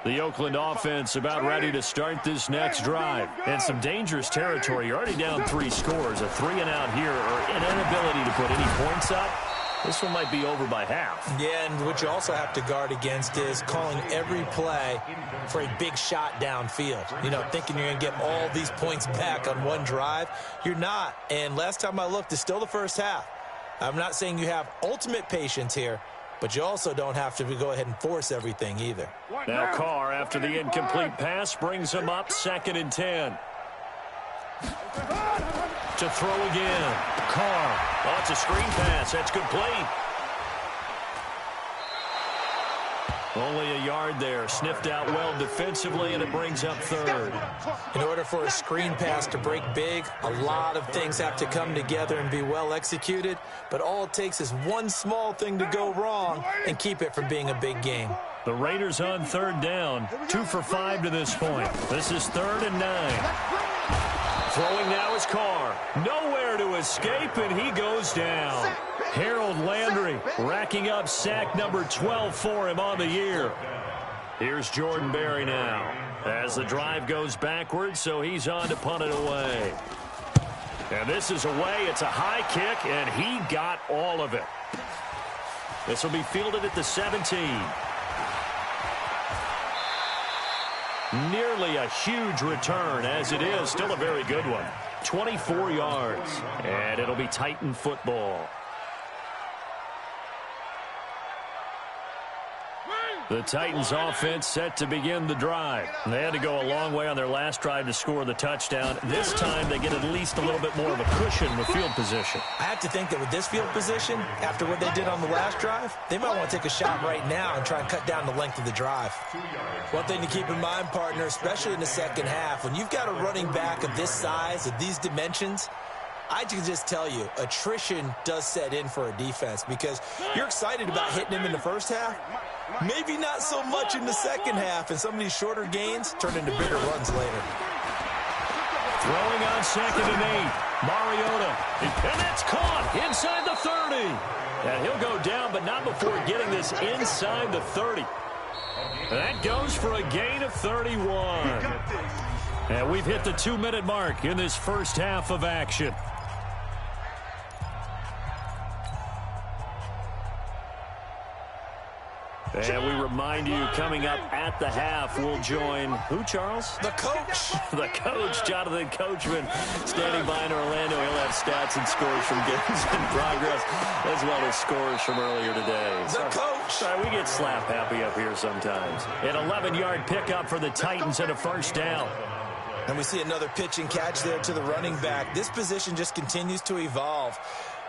The Oakland offense about ready to start this next drive. And some dangerous territory. You're already down 3 scores. A 3-and-out here or an inability to put any points up. This one might be over by half. Yeah, and what you also have to guard against is calling every play for a big shot downfield. You know, thinking you're going to get all these points back on one drive. You're not. And last time I looked, it's still the first half. I'm not saying you have ultimate patience here, but you also don't have to go ahead and force everything either. Now Carr, after the incomplete pass, brings him up 2nd and 10. To throw again. Carr. Oh, it's a screen pass. That's complete. Only a yard there. Sniffed out well defensively, and it brings up 3rd. In order for a screen pass to break big, a lot of things have to come together and be well executed, but all it takes is one small thing to go wrong and keep it from being a big game. The Raiders on 3rd down. 2 for 5 to this point. This is 3rd and 9. Throwing now is Carr. Nowhere to escape, and he goes down. Harold Landry racking up sack number 12 for him on the year. Here's Jordan Berry now. As the drive goes backwards, so he's on to punt it away. And this is away. It's a high kick, and he got all of it. This will be fielded at the 17. Nearly a huge return, as it is still a very good one. 24 yards, and it'll be Titan football. The Titans offense set to begin the drive. They had to go a long way on their last drive to score the touchdown. This time they get at least a little bit more of a cushion with field position. I have to think that with this field position, after what they did on the last drive, they might want to take a shot right now and try and cut down the length of the drive. One thing to keep in mind, partner, especially in the second half, when you've got a running back of this size, of these dimensions, I can just tell you, attrition does set in for a defense because you're excited about hitting him in the first half. Maybe not so much in the second half, and some of these shorter gains turn into bigger runs later. Throwing on 2nd and 8. Mariota. And that's caught inside the 30. And he'll go down, but not before getting this inside the 30. That goes for a gain of 31. And we've hit the 2-minute mark in this first half of action. And we remind you, coming up at the half, we'll join who, Charles? The coach. The coach, Jonathan Coachman, standing by in Orlando. He'll have stats and scores from games in progress, as well as scores from earlier today. The coach. Sorry, we get slap happy up here sometimes. An 11-yard pickup for the Titans and a first down. And we see another pitch and catch there to the running back. This position just continues to evolve.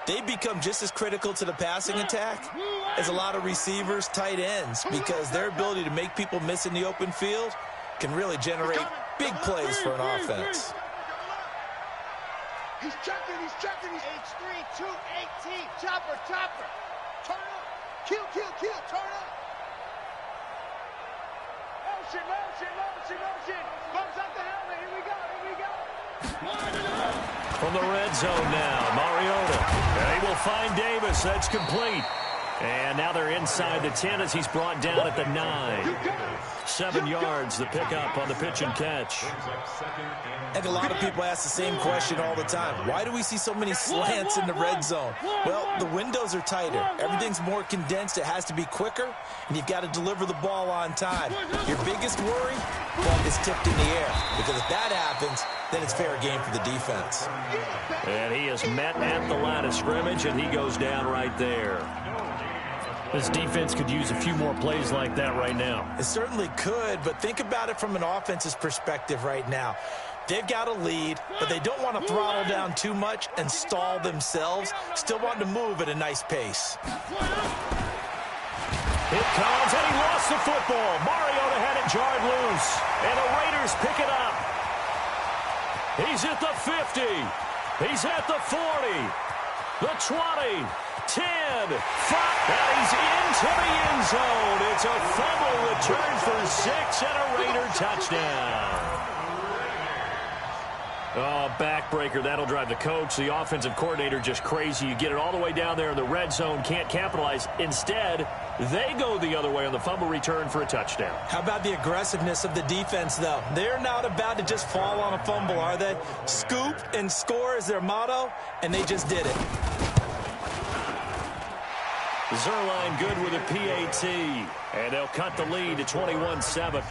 They become just as critical to the passing attack as a lot of receivers, tight ends, because their ability to make people miss in the open field can really generate big plays for an offense. He's checking, H3, 218, chopper, turn up, kill, turn up. Motion, bumps out the helmet, here we go. From the red zone now, Mariota. They will find Davis. That's complete. And now they're inside the 10 as he's brought down at the 9. 7 yards, the pickup on the pitch and catch. I think a lot of people ask the same question all the time. Why do we see so many slants in the red zone? Well, the windows are tighter. Everything's more condensed. It has to be quicker, and you've got to deliver the ball on time. Your biggest worry? Ball is tipped in the air, because if that happens, then it's fair game for the defense. And he is met at the line of scrimmage, and he goes down right there. This defense could use a few more plays like that right now. It certainly could, but think about it from an offense's perspective right now. They've got a lead, but they don't want to throttle down too much and stall themselves. Still want to move at a nice pace. It comes, and he lost the football. Mariota had it jarred loose, and the Raiders pick it up. He's at the 50. He's at the 40. The 20. 10, 5, and he's into the end zone. It's a fumble return for 6 and a Raider touchdown. Oh, backbreaker. That'll drive the coach, the offensive coordinator, just crazy. You get it all the way down there in the red zone, can't capitalize. Instead, they go the other way on the fumble return for a touchdown. How about the aggressiveness of the defense, though? They're not about to just fall on a fumble, are they? Scoop and score is their motto, and they just did it. Zerline good with a PAT, and they'll cut the lead to 21-7.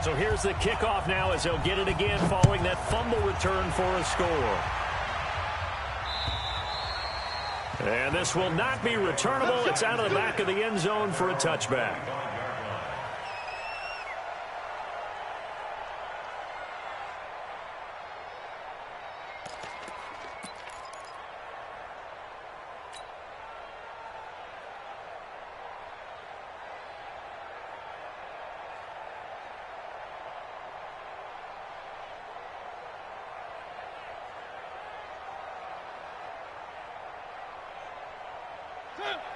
So here's the kickoff now as they'll get it again following that fumble return for a score. And this will not be returnable. It's out of the back of the end zone for a touchback.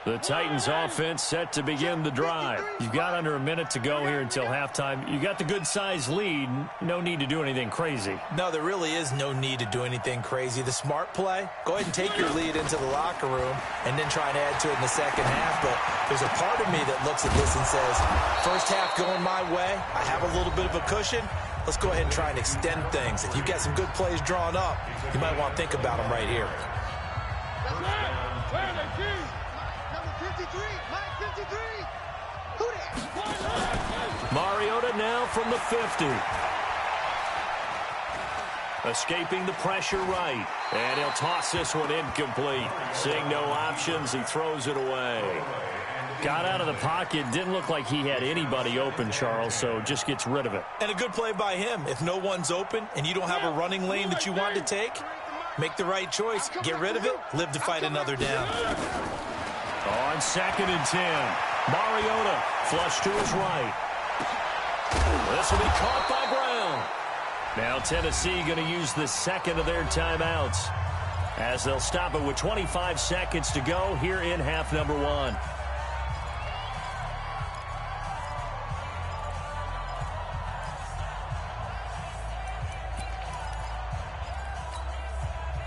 The Titans offense set to begin the drive. You've got under a minute to go here until halftime. You got the good-sized lead. No need to do anything crazy. No, there really is no need to do anything crazy. The smart play, go ahead and take your lead into the locker room and then try and add to it in the second half. But there's a part of me that looks at this and says, first half going my way, I have a little bit of a cushion. Let's go ahead and try and extend things. If you've got some good plays drawn up, you might want to think about them right here. Mariota now from the 50. Escaping the pressure right. And he'll toss this one incomplete. Seeing no options, he throws it away. Got out of the pocket. Didn't look like he had anybody open, Charles, so just gets rid of it. And a good play by him. If no one's open and you don't have a running lane that you want to take, make the right choice. Get rid of it. Live to fight another down. On 2nd and 10. Mariota flush to his right. This will be caught by Brown. Now Tennessee going to use the second of their timeouts as they'll stop it with 25 seconds to go here in half number 1.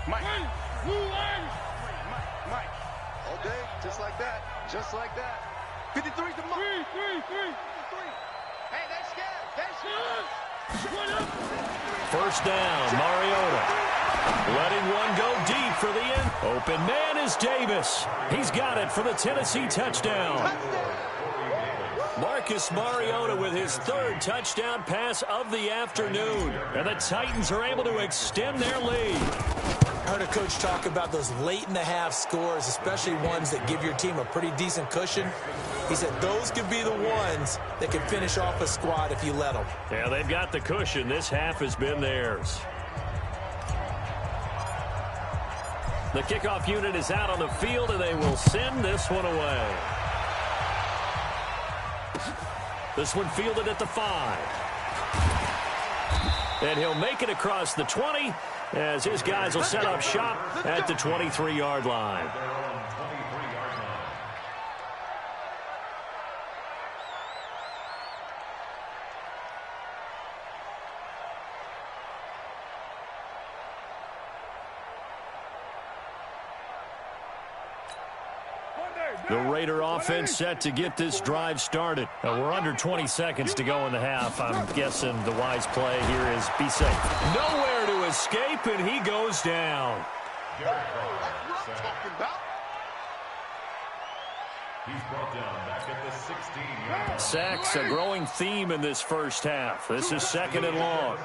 Mike. All day, just like that. Just like that. 53's the mark. Three. Hey, they're scared. They're scared. First down, Mariota. Letting one go deep for the end. Open man is Davis. He's got it for the Tennessee touchdown. Marcus Mariota with his 3rd touchdown pass of the afternoon. And the Titans are able to extend their lead. I heard a coach talk about those late-in-the-half scores, especially ones that give your team a pretty decent cushion. He said those could be the ones that can finish off a squad if you let them. Yeah, they've got the cushion. This half has been theirs. The kickoff unit is out on the field, and they will send this one away. This one fielded at the 5. And he'll make it across the 20 as his guys will set up shop at the 23-yard line. The Raider offense set to get this drive started. We're under 20 seconds to go in the half. I'm guessing the wise play here is be safe. Nowhere to escape, and he goes down. He's brought down back at the 16-yard. Sacks, a growing theme in this first half. This is 2nd and long.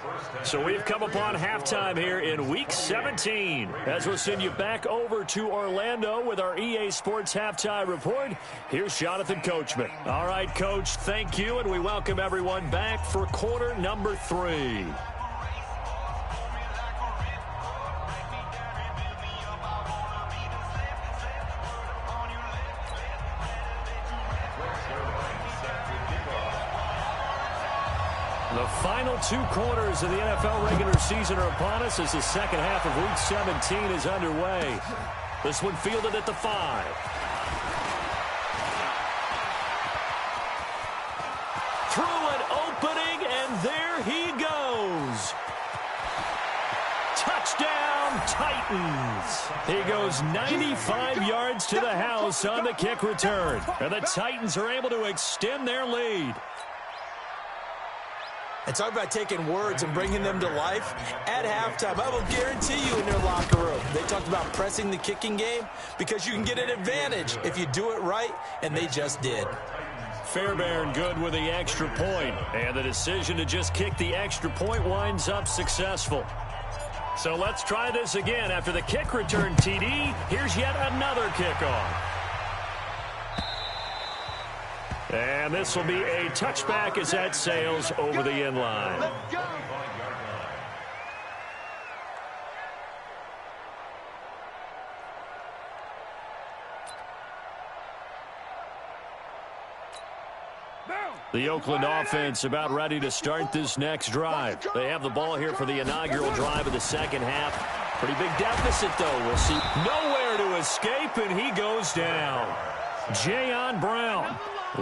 So we've come upon halftime here in Week 17. As we'll send you back over to Orlando with our EA Sports Halftime Report, here's Jonathan Coachman. All right, Coach, thank you, and we welcome everyone back for quarter number 3. The final 2 quarters of the NFL regular season are upon us as the second half of Week 17 is underway. This one fielded at the 5. Through an opening, and there he goes. Touchdown, Titans. He goes 95 yards to the house on the kick return. And the Titans are able to extend their lead. And talk about taking words and bringing them to life. At halftime, I will guarantee you in their locker room, they talked about pressing the kicking game because you can get an advantage if you do it right, and they just did. Fairbairn good with the extra point, and the decision to just kick the extra point winds up successful. So let's try this again. After the kick return TD, here's yet another kickoff. And this will be a touchback as that sails over the end line. Let's go. The Oakland offense about ready to start this next drive. They have the ball here for the inaugural drive of the second half. Pretty big deficit, though. We'll see. Nowhere to escape, and he goes down. Jayon Brown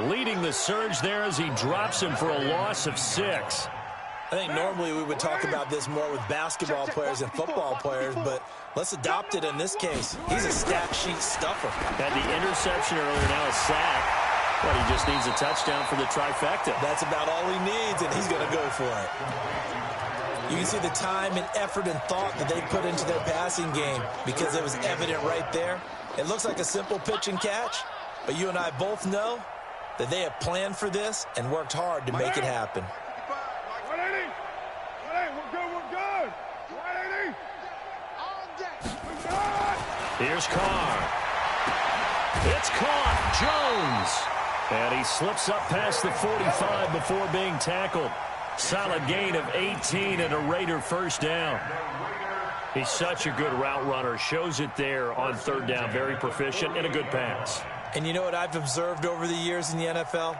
leading the surge there as he drops him for a loss of 6. I think normally we would talk about this more with basketball players and football players, but let's adopt it in this case. He's a stat sheet stuffer. Had the interception earlier, now a sack. But he just needs a touchdown for the trifecta. That's about all he needs, and he's going to go for it. You can see the time and effort and thought that they put into their passing game because it was evident right there. It looks like a simple pitch and catch, but you and I both know that they have planned for this and worked hard to make it happen. Here's Carr. It's caught. Jones. And he slips up past the 45 before being tackled. Solid gain of 18 and a Raider first down. He's such a good route runner. Shows it there on third down. Very proficient and a good pass. And you know what I've observed over the years in the NFL?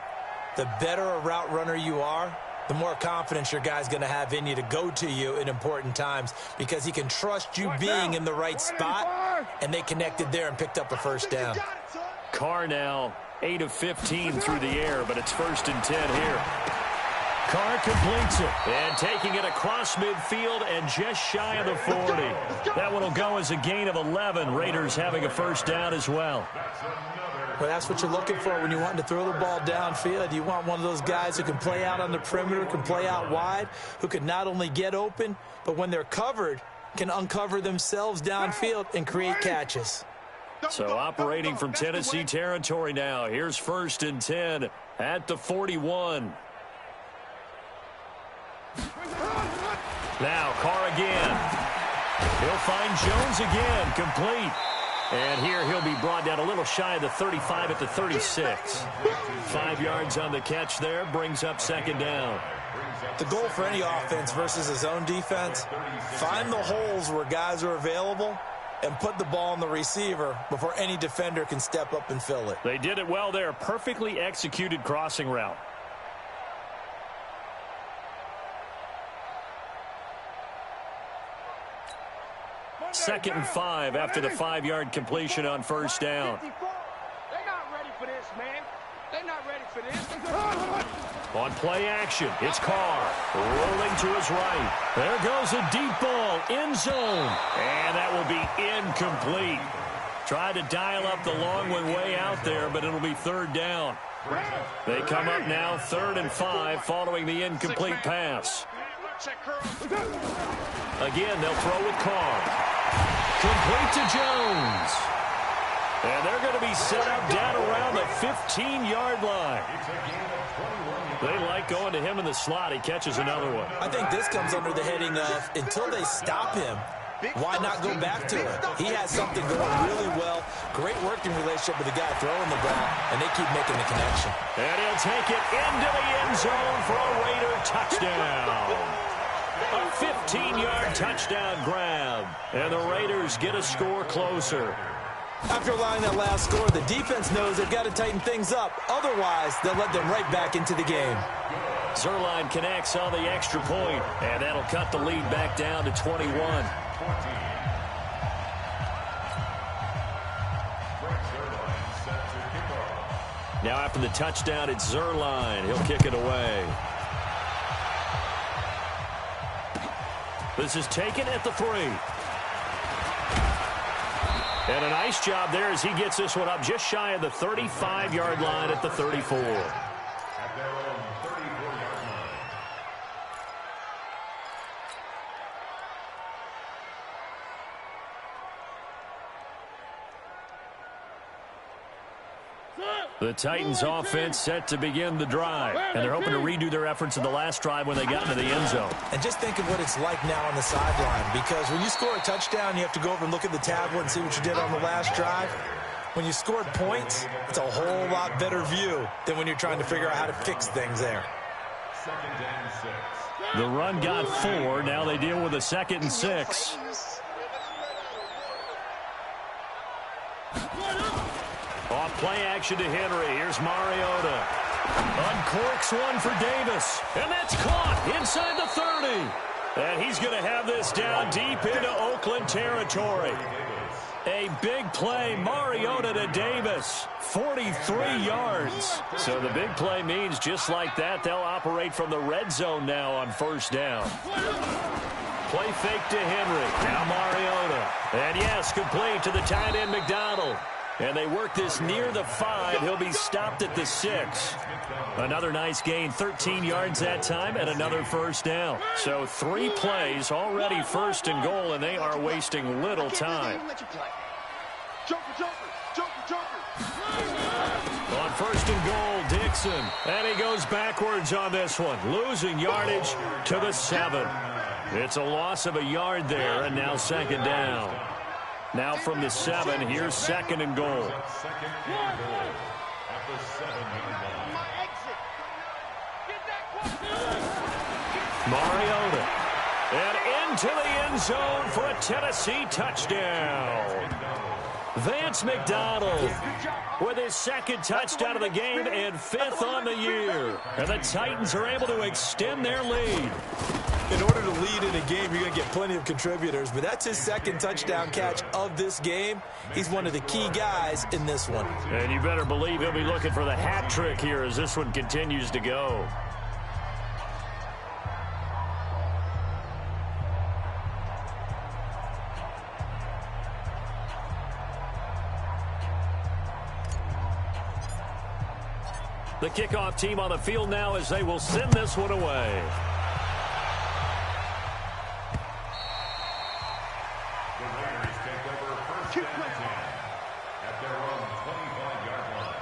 The better a route runner you are, the more confidence your guy's going to have in you to go to you in important times because he can trust you being in the right spot, and they connected there and picked up a first down. Carr now 8 of 15 through the air, but it's 1st and 10 here. Carr completes it, and taking it across midfield and just shy of the 40. That one will go as a gain of 11. Raiders having a first down as well. Well, that's what you're looking for when you're wanting to throw the ball downfield. You want one of those guys who can play out on the perimeter, can play out wide, who can not only get open, but when they're covered, can uncover themselves downfield and create catches. So operating from Tennessee territory now. Here's 1st and 10 at the 41. Now Carr again. He'll find Jones again, complete. And here he'll be brought down a little shy of the 35 at the 36. 5 yards on the catch there, brings up 2nd down. The goal for any offense versus a zone defense, find the holes where guys are available and put the ball on the receiver before any defender can step up and fill it. They did it well there. Perfectly executed crossing route. Second and 5 after the 5-yard completion on first down. They're not ready for this, man. They're not ready for this. On play action, it's Carr rolling to his right. There goes a deep ball, end zone. And that will be incomplete. Tried to dial up the long one way out there, but it'll be 3rd down. They come up now 3rd and 5 following the incomplete pass. Again, they'll throw with Carr. Complete to Jones. And they're going to be set up down around the 15-yard line. They like going to him in the slot. He catches another one. I think this comes under the heading of until they stop him, why not go back to it? He has something going really well. Great working relationship with the guy throwing the ball, and they keep making the connection. And he'll take it into the end zone for a Raider touchdown. A 15-yard touchdown grab. And the Raiders get a score closer. After allowing that last score, the defense knows they've got to tighten things up. Otherwise, they'll let them right back into the game. Zuerlein connects on the extra point, and that'll cut the lead back down to 21. Now after the touchdown, it's Zuerlein. He'll kick it away. This is taken at the 3. And a nice job there as he gets this one up just shy of the 35-yard line at the 34. The Titans offense set to begin the drive. And they're hoping to redo their efforts in the last drive when they got into the end zone. And just think of what it's like now on the sideline. Because when you score a touchdown, you have to go over and look at the tablet and see what you did on the last drive. When you scored points, it's a whole lot better view than when you're trying to figure out how to fix things there. The run got 4. Now they deal with a 2nd and 6. Off play action to Henry. Here's Mariota. Uncorks one for Davis. And that's caught inside the 30. And he's going to have this down deep into Oakland territory. A big play. Mariota to Davis. 43 yards. So the big play means just like that, they'll operate from the red zone now on first down. Play fake to Henry. Now Mariota. And yes, complete to the tight end McDonald. And they work this near the 5. He'll be stopped at the 6. Another nice gain, 13 yards that time, and another first down. So 3 plays, already first and goal, and they are wasting little time. On first and goal, Dixon. And he goes backwards on this one, losing yardage to the 7. It's a loss of a yard there, and now second down. Now from the 7, here's second and goal. Mariota. And into the end zone for a Tennessee touchdown. Vance McDonald with his 2nd touchdown of the game and 5th on the year. And the Titans are able to extend their lead. In order to lead in a game, you're going to get plenty of contributors, but that's his 2nd touchdown catch of this game. He's one of the key guys in this one. And you better believe he'll be looking for the hat trick here as this one continues to go. The kickoff team on the field now as they will send this one away. At their own 25-yard line.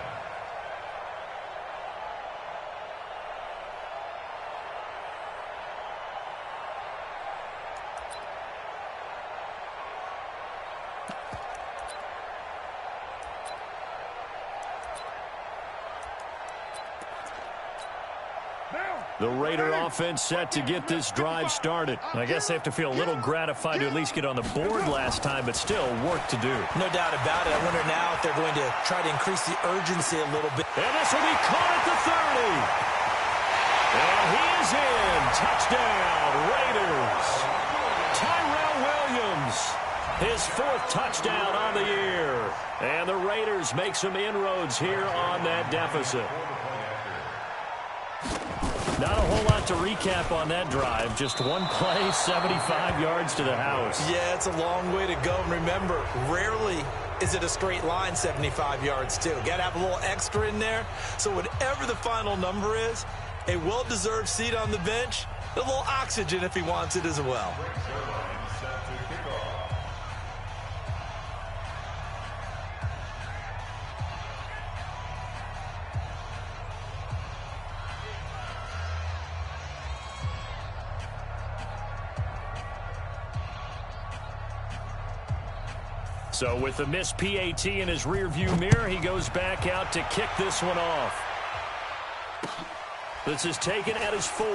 The Raider offense set to get this drive started. I guess they have to feel a little gratified to at least get on the board last time, but still work to do. No doubt about it. I wonder now if they're going to try to increase the urgency a little bit. And this will be caught at the 30. And he is in. Touchdown, Raiders. Tyrell Williams, his 4th touchdown on the year. And the Raiders make some inroads here on that deficit. Not a whole lot to recap on that drive. Just one play, 75 yards to the house. Yeah, it's a long way to go. And remember, rarely is it a straight line 75 yards, too. Got to have a little extra in there. So whatever the final number is, a well-deserved seat on the bench, a little oxygen if he wants it as well. So with the missed PAT in his rearview mirror, he goes back out to kick this one off. This is taken at his 4.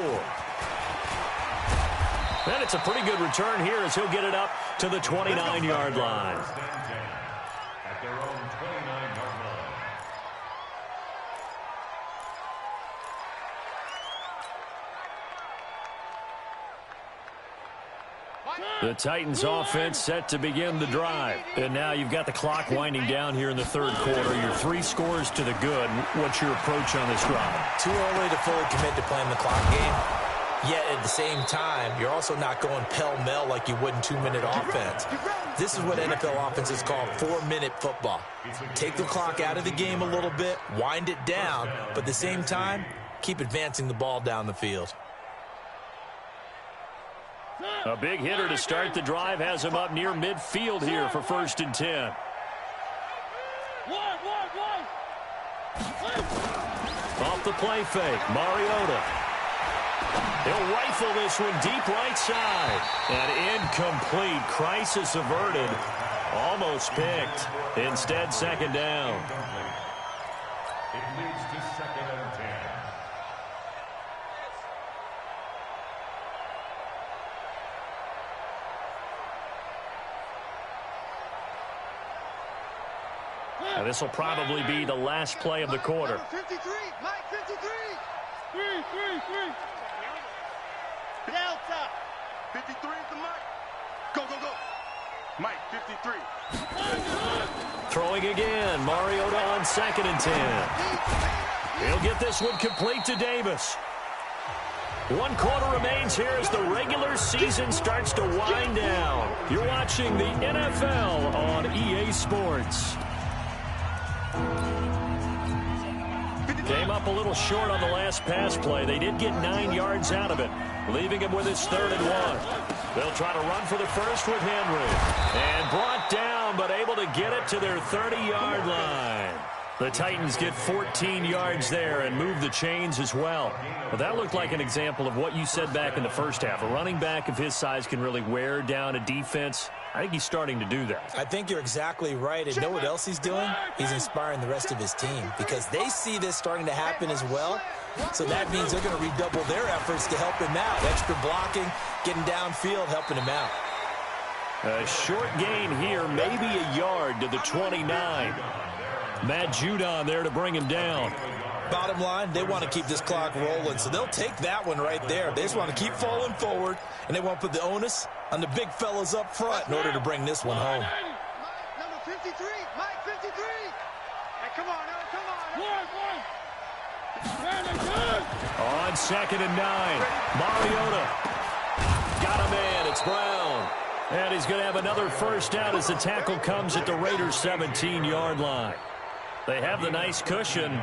And it's a pretty good return here as he'll get it up to the 29-yard line. At their own 29-yard line. The Titans offense set to begin the drive. And now you've got the clock winding down here in the third quarter. Your 3 scores to the good. What's your approach on this drive? Too early to fully commit to playing the clock game. Yet at the same time, you're also not going pell-mell like you would in 2-minute offense. This is what NFL offenses call 4-minute football. Take the clock out of the game a little bit, wind it down, but at the same time, keep advancing the ball down the field. A big hitter to start the drive has him up near midfield here for 1st and 10. Off the play fake, Mariota. He'll rifle this one deep right side. And incomplete. Crisis averted. Almost picked. Instead, 2nd down. It leads to 2nd and 10. Now, this will probably be the last play of the quarter. 53, Mike 53. 3. Delta. 53 is the mark. Go. Mike 53. Throwing again. Mariota on 2nd and 10. He'll get this one complete to Davis. 1 quarter remains here as the regular season starts to wind down. You're watching the NFL on EA Sports. Came up a little short on the last pass play. They did get 9 yards out of it, leaving him with his 3rd and 1. They'll try to run for the first with Henry. And brought down, but able to get it to their 30-yard line. The Titans get 14 yards there and move the chains as well. Well, that looked like an example of what you said back in the first half. A running back of his size can really wear down a defense. I think he's starting to do that. I think you're exactly right. And know what else he's doing? He's inspiring the rest of his team because they see this starting to happen as well. So that means they're going to redouble their efforts to help him out. Extra blocking, getting downfield, helping him out. A short gain here, maybe a yard to the 29. Matt Judon there to bring him down. Bottom line, they want to keep this clock rolling, so they'll take that one right there. They just want to keep falling forward, and they want to put the onus on the big fellas up front in order to bring this one home. Number 53, Mike 53. Hey, come on, On 2nd and 9, Mariota. Got a man, it's Brown. And he's going to have another first down as the tackle comes at the Raiders' 17-yard line. They have the nice cushion.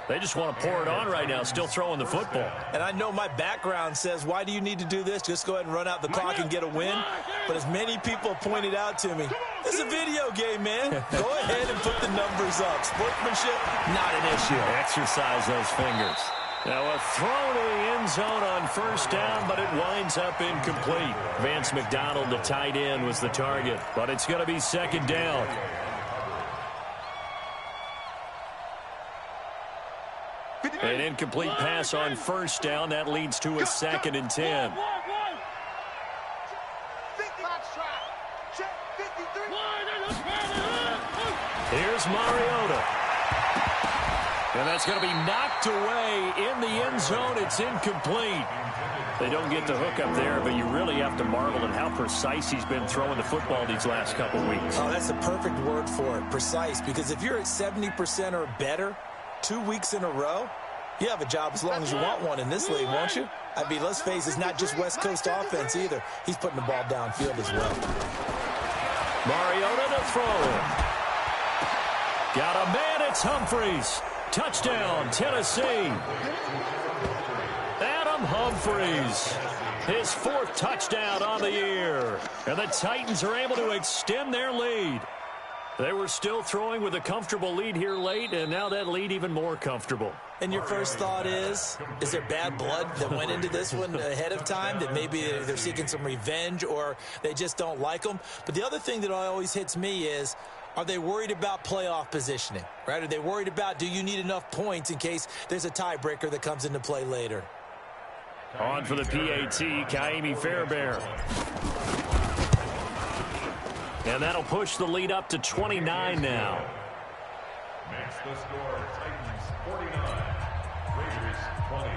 They just want to pour it on right now, still throwing the football. And I know my background says, why do you need to do this? Just go ahead and run out the clock and get a win. But as many people pointed out to me, this is a video game, man. Go ahead and put the numbers up. Sportsmanship, not an issue. Exercise those fingers. Now a throw to the end zone on 1st down, but it winds up incomplete. Vance McDonald, the tight end, was the target, but it's going to be 2nd down. An incomplete pass on 1st down. That leads to a 2nd and 10. Here's Mariota. And that's going to be knocked away in the end zone. It's incomplete. They don't get the hook up there, but you really have to marvel at how precise he's been throwing the football these last couple weeks. Oh, that's the perfect word for it, precise, because if you're at 70% or better 2 weeks in a row, you have a job as long as you want one in this league, won't you? I mean, let's face it, it's not just West Coast offense either. He's putting the ball downfield as well. Mariota to throw it. Got a man, it's Humphries. Touchdown, Tennessee. Adam Humphries, his 4th touchdown on the year. And the Titans are able to extend their lead. They were still throwing with a comfortable lead here late, and now that lead even more comfortable. And your first thought is there bad blood that went into this one ahead of time, that maybe they're seeking some revenge or they just don't like them? But the other thing that always hits me is, are they worried about playoff positioning, right? Are they worried about, do you need enough points in case there's a tiebreaker that comes into play later? On for the PAT, Kaimi Fairbairn. And that'll push the lead up to 29 now. Makes the score Titans 49, Raiders 20.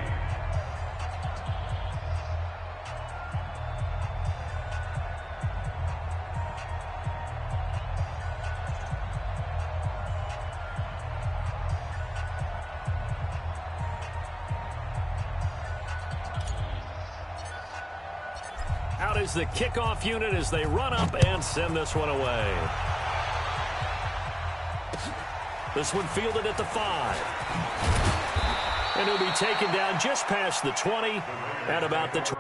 out as the kickoff unit as they run up and send this one away. This one fielded at the 5. And it'll be taken down just past the 20 at about the 20.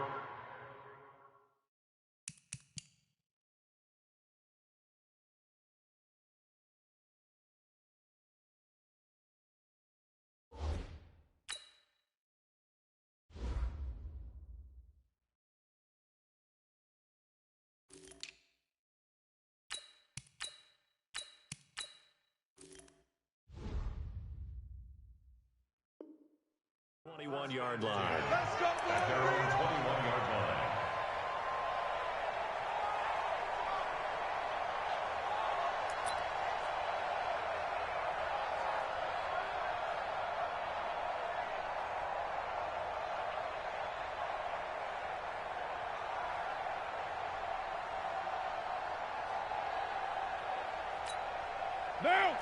Yard line. At their own 21-yard line.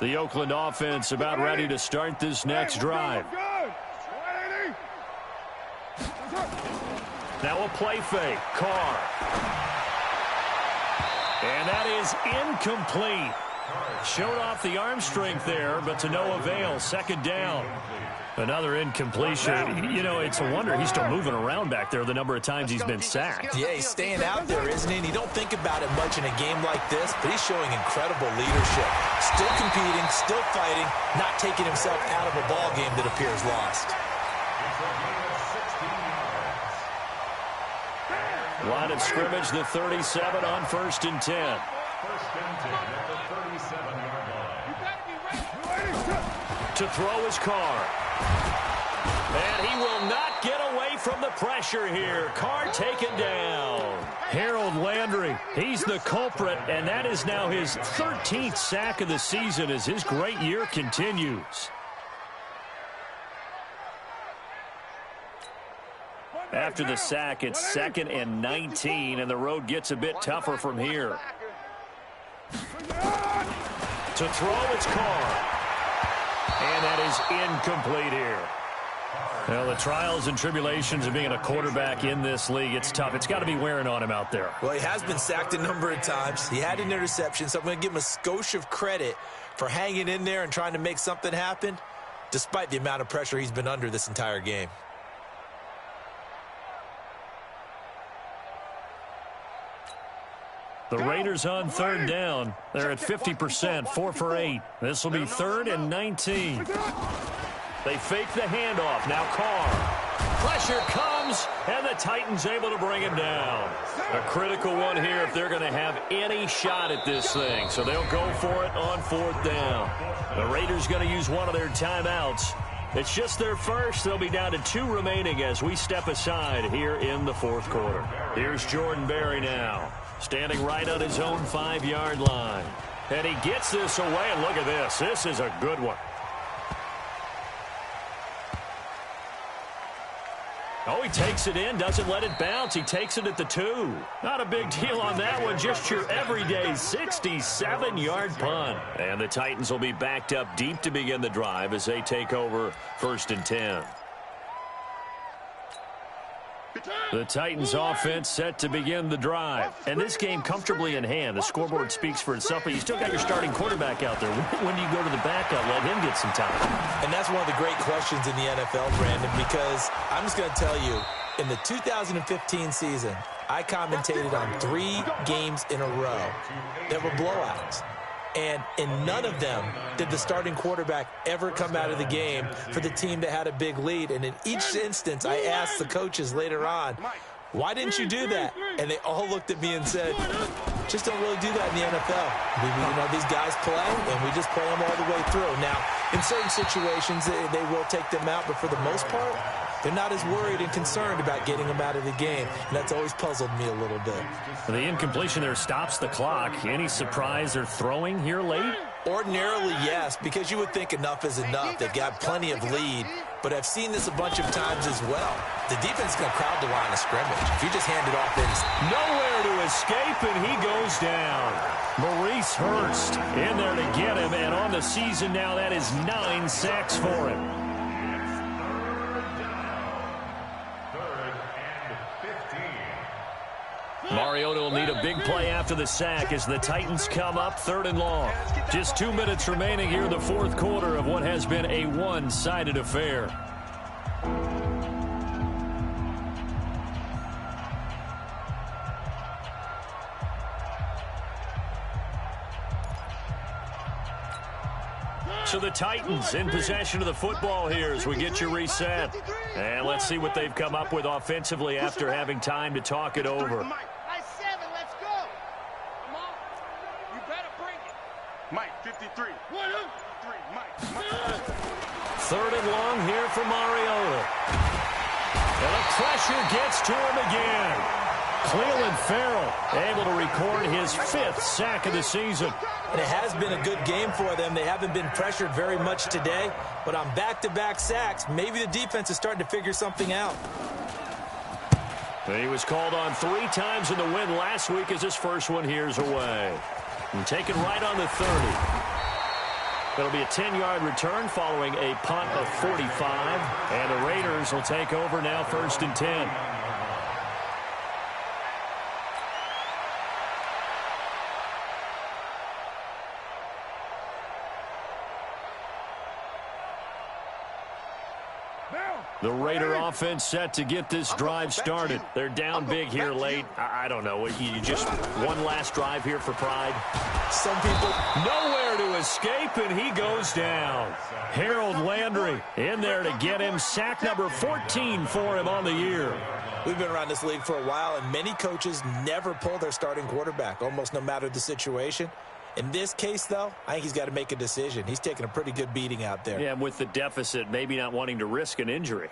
The Oakland offense about ready to start this next drive. Now a play fake. Carr. And that is incomplete. Showed off the arm strength there, but to no avail. Second down. Another incompletion. You know, it's a wonder he's still moving around back there the number of times he's been sacked. Yeah, he's staying out there, isn't he? And you don't think about it much in a game like this, but he's showing incredible leadership. Still competing, still fighting, not taking himself out of a ball game that appears lost. Line of scrimmage, the 37 on 1st and 10. 1st and 10 at the 37-yard line. To throw his Carr. And he will not get away from the pressure here. Carr taken down. Harold Landry, he's the culprit, and that is now his 13th sack of the season as his great year continues. After the sack, it's 2nd and 19, and the road gets a bit tougher from here. To throw, it's Carr. And that is incomplete here. Well, the trials and tribulations of being a quarterback in this league, it's tough. It's got to be wearing on him out there. Well, he has been sacked a number of times. He had an interception, so I'm going to give him a skosh of credit for hanging in there and trying to make something happen, despite the amount of pressure he's been under this entire game. The Raiders on 3rd down. They're at 50%, 4 for 8. This will be 3rd and 19. They fake the handoff. Now Carr. Pressure comes, and the Titans able to bring him down. A critical one here if they're going to have any shot at this thing. So they'll go for it on 4th down. The Raiders going to use one of their timeouts. It's just their first. They'll be down to 2 remaining as we step aside here in the 4th quarter. Here's Jordan Berry now. Standing right on his own 5-yard line. And he gets this away, and look at this. This is a good one. Oh, he takes it in, doesn't let it bounce. He takes it at the 2. Not a big deal on that one. Just your everyday 67-yard punt. And the Titans will be backed up deep to begin the drive as they take over 1st and 10. The Titans offense set to begin the drive. And this game comfortably in hand. The scoreboard speaks for itself, but you still got your starting quarterback out there. When do you go to the backup, let him get some time? And that's one of the great questions in the NFL, Brandon, because I'm just going to tell you, in the 2015 season, I commentated on 3 games in a row that were blowouts. And in none of them did the starting quarterback ever come out of the game for the team that had a big lead. And in each instance, I asked the coaches later on, why didn't you do that? And they all looked at me and said, just don't really do that in the NFL. You know, these guys play, and we just play them all the way through. Now, in certain situations, they will take them out, but for the most part, they're not as worried and concerned about getting them out of the game. And that's always puzzled me a little bit. The incompletion there stops the clock. Any surprise they're throwing here late? Ordinarily, yes, because you would think enough is enough. They've got plenty of lead, but I've seen this a bunch of times as well. The defense is going to crowd the line of scrimmage. If you just hand it off, it's nowhere to escape, and he goes down. Maurice Hurst in there to get him, and on the season now, that is 9 sacks for him. big play after the sack as the Titans come up 3rd and long. Just 2 minutes remaining here in the 4th quarter of what has been a one-sided affair. So the Titans in possession of the football here as we get you reset. And let's see what they've come up with offensively after having time to talk it over. Let's go. Come on. You better bring it. Mike, 53. 3, Mike. 3rd and long here for Mariota. And the pressure gets to him again. Cleveland Farrell able to record his 5th sack of the season. And it has been a good game for them. They haven't been pressured very much today. But on back-to-back sacks, maybe the defense is starting to figure something out. He was called on 3 times in the win last week as his first one here's away. And taken right on the 30. It'll be a 10-yard return following a punt of 45. And the Raiders will take over now 1st and 10. The Raider offense set to get this drive started. They're down big here late. I don't know. You just one last drive here for pride. Some people nowhere to escape, and he goes down. Harold Landry in there to get him. Sack number 14 for him on the year. We've been around this league for a while, and many coaches never pull their starting quarterback, almost no matter the situation. In this case, though, I think he's got to make a decision. He's taking a pretty good beating out there. Yeah, with the deficit, maybe not wanting to risk an injury.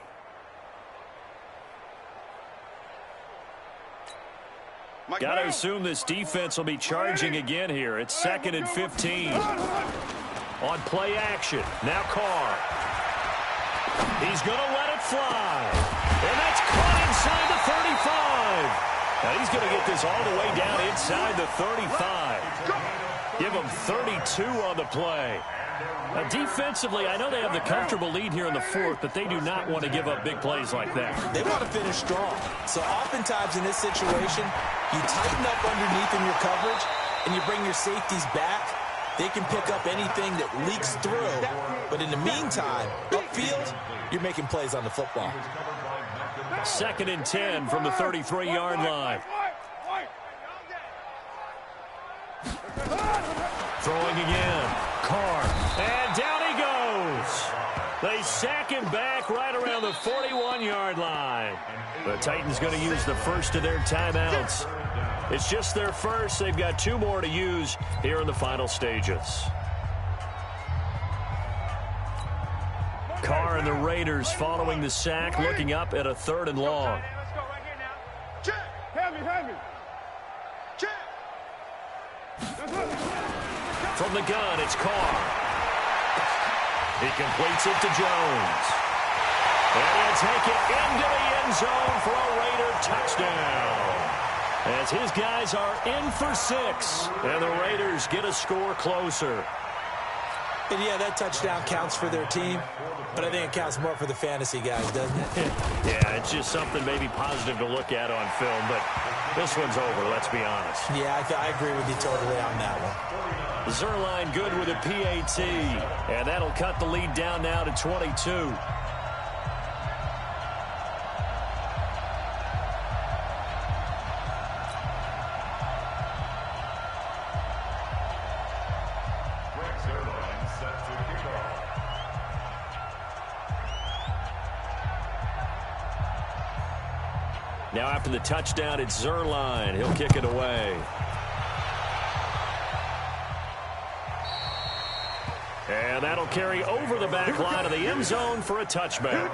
Got to assume this defense will be charging again here. It's 2nd and 15. On play action. Now Carr. He's going to let it fly. And that's caught inside the 35. Now he's going to get this all the way down inside the 35. Give them 32 on the play. Now, defensively, I know they have the comfortable lead here in the 4th, but they do not want to give up big plays like that. They want to finish strong. So oftentimes in this situation, you tighten up underneath in your coverage, and you bring your safeties back. They can pick up anything that leaks through. But in the meantime, upfield, you're making plays on the football. 2nd and 10 from the 33-yard line. Throwing again. Carr. And down he goes. They sack him back right around the 41-yard line. The Titans going to use the first of their timeouts. It's just their first. They've got 2 more to use here in the final stages. Carr and the Raiders following the sack, looking up at a 3rd and long. From the gun, it's Carr. He completes it to Jones. And he'll take it into the end zone for a Raider touchdown. As his guys are in for 6. And the Raiders get a score closer. And yeah, that touchdown counts for their team. But I think it counts more for the fantasy guys, doesn't it? Yeah, it's just something maybe positive to look at on film. But this one's over, let's be honest. Yeah, I agree with you totally on that one. Zerline good with a PAT, and that'll cut the lead down now to 22. Now after the touchdown, it's Zerline. He'll kick it away. And that'll carry over the back line of the end zone for a touchback.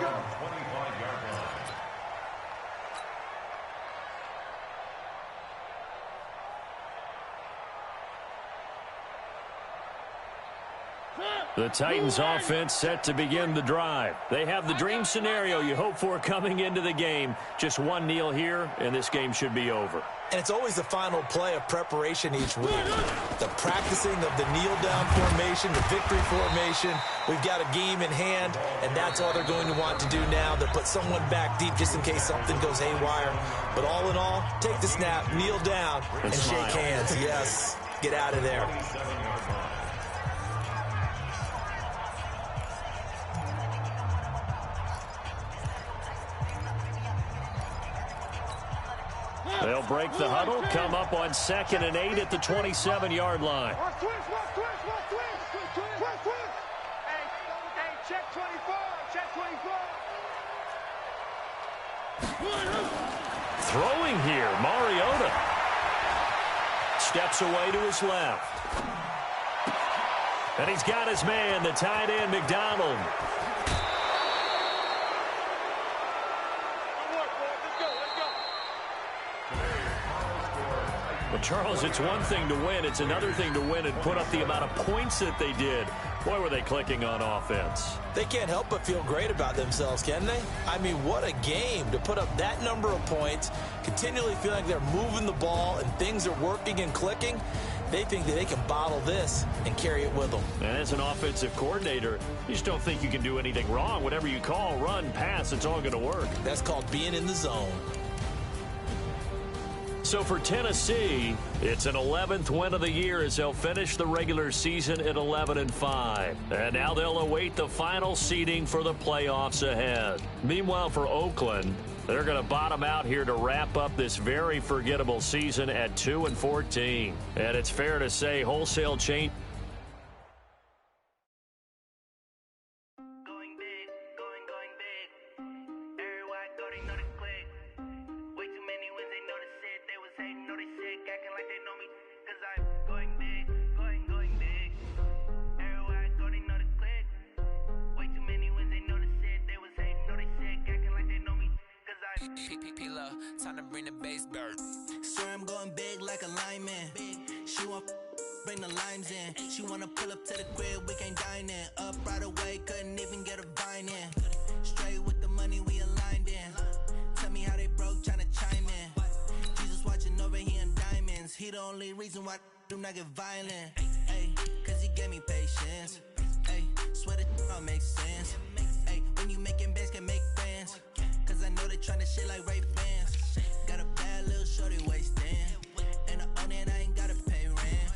The Titans offense set to begin the drive. They have the dream scenario you hope for coming into the game. Just one kneel here, and this game should be over. And it's always the final play of preparation each week. The practicing of the kneel-down formation, the victory formation. We've got a game in hand, and that's all they're going to want to do now. They'll put someone back deep just in case something goes haywire. But all in all, take the snap, kneel down, and shake hands. Yes, get out of there. They'll break the huddle, come up on 2nd and 8 at the 27-yard line. Hey, check 24, check 24. Throwing here, Mariota. Steps away to his left. And he's got his man, the tight end, McDonald. Well, Charles, it's one thing to win. It's another thing to win and put up the amount of points that they did. Boy, were they clicking on offense. They can't help but feel great about themselves, can they? I mean, what a game to put up that number of points, continually feel like they're moving the ball and things are working and clicking. They think that they can bottle this and carry it with them. And as an offensive coordinator, you just don't think you can do anything wrong. Whatever you call, run, pass, it's all going to work. That's called being in the zone. So for Tennessee, it's an 11th win of the year as they'll finish the regular season at 11-5. And now they'll await the final seeding for the playoffs ahead. Meanwhile, for Oakland, they're going to bottom out here to wrap up this very forgettable season at 2-14. And it's fair to say wholesale change. Time to bring the bass bird. Swear I'm going big like a lineman. She want bring the limes in. She wanna pull up to the crib, we can't dine in. Up right away, couldn't even get a vine in. Straight with the money we aligned in. Tell me how they broke, tryna chime in. Jesus watching over here in diamonds. He the only reason why I do not get violent. Ay, cause he gave me patience. Ay, swear that all makes sense. Ay, when you making bands can make friends. Cause I know they tryna shit like Ray Bans. Got a bad little shorty wasting. And I own it, I ain't gotta pay rent.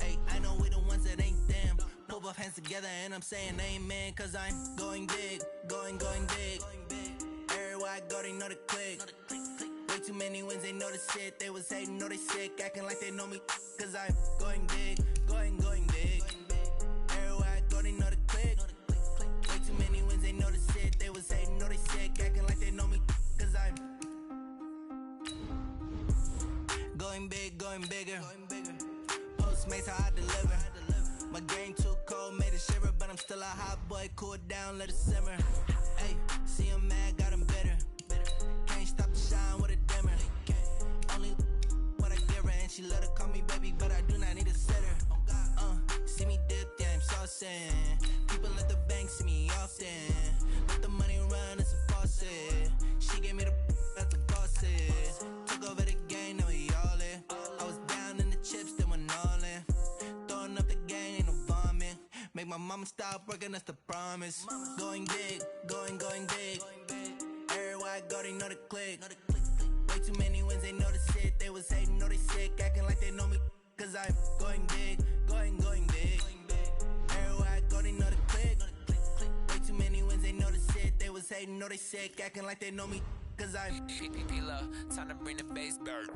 Hey, I know we the ones that ain't them. Pull both hands together and I'm saying amen. Cause I'm going big, going big. Everywhere I go, they know the click. Way too many wins, they know the shit. They was hating, know they sick, acting like they know me. Cause I'm going big, going big. Everywhere I go, they know the click. Way too many wins, they know the shit. They was hating, know they sick, acting like they know me. Cause I'm going big, going bigger. Postmates how I deliver. My game too cold, made it shiver, but I'm still a hot boy. Cool down, let it simmer. Hey, see him mad, got him bitter. Can't stop the shine with a dimmer. Only what I give her, and she let her call me baby, but I do not need a sitter. See me dip, yeah, I'm saucing. People at the bank see me often. Let the money run, it's a faucet. She gave me the that's the bosses. Took over the game, now we all in. I was down in the chips, then went all in. Throwing up the game, ain't no vomit. Make my mama stop working, that's the promise. Going big, going big. Everywhere I go, they know the click. Way too many wins, they know the shit. They was hating, know they sick, acting like they know me. Cause I'm going big, going big. Everywhere I go, they know the click. Way too many wins, they know the shit. They was hating, know they sick, acting like they know me. Cause I'm love, time to bring the bass bird.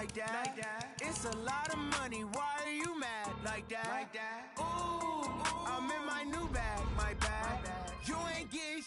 like that. It's a lot of money, why are you mad like that? Ooh, I'm in my new bag, my bag. You ain't getting